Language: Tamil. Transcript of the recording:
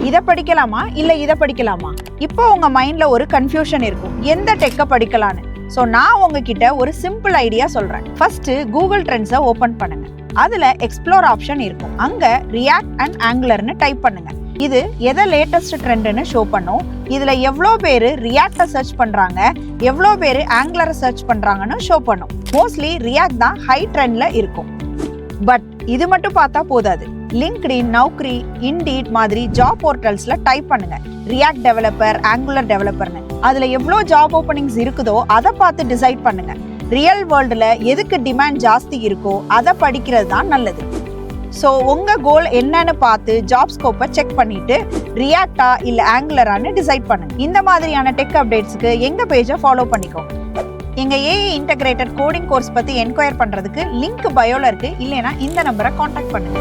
இதை படிக்கலாமா இல்லை இதை படிக்கலாமா? இப்போ உங்க மைண்ட்ல ஒரு கன்ஃபியூஷன் இருக்கும், எந்த டெக்கை படிக்கலான்னு. ஸோ நான் உங்ககிட்ட ஒரு சிம்பிள் ஐடியா சொல்றேன். ஃபர்ஸ்ட் கூகுள் ட்ரெண்ட்ஸை ஓபன் பண்ணுங்க. அதுல எக்ஸ்ப்ளோர் ஆப்ஷன் இருக்கும். அங்க ரியாக்ட் அண்ட் ஆங்குலர்னு டைப் பண்ணுங்க. இது எதை லேட்டஸ்ட் ட்ரெண்ட்னு ஷோ பண்ணும். இதுல எவ்வளோ பேர் ரியாக்டை சர்ச் பண்றாங்க, எவ்வளோ பேர் ஆங்குலரை சர்ச் பண்றாங்கன்னு ஷோ பண்ணும். மோஸ்ட்லி ரியாக்ட் தான் ஹை ட்ரெண்ட்ல இருக்கும். பட் இது மட்டும் பார்த்தா போதாது. லிங்க்டின், நௌக்ரி, இண்டீட் மாதிரி ஜாப் போர்ட்டல்ஸ்ல டைப் பண்ணுங்க ரியாக்ட் டெவலப்பர், ஆங்குலர் டெவலப்பர்னு. அதுல எவ்வளோ ஜாப் ஓப்பனிங்ஸ் இருக்குதோ அதை பார்த்து டிசைட் பண்ணுங்க. ரியல் வேர்ல்டுல எதுக்கு டிமாண்ட் ஜாஸ்தி இருக்கோ அதை படிக்கிறது தான் நல்லது. ஸோ உங்க கோல் என்னன்னு பார்த்து ஜாப் ஸ்கோப்பை செக் பண்ணிட்டு ரியாக்டா இல்ல ஆங்குலரான்னு டிசைட் பண்ணுங்க. இந்த மாதிரியான டெக் அப்டேட்ஸ்க்கு எங்க பேஜை ஃபாலோ பண்ணிக்கோ. எங்க ஏஐ இன்டகிரேட்டட் கோடிங் கோர்ஸ் பத்தி என்கொயர் பண்றதுக்கு லிங்க் பயோல இருக்கு. இல்லைன்னா இந்த நம்பரை காண்டாக்ட் பண்ணுங்க.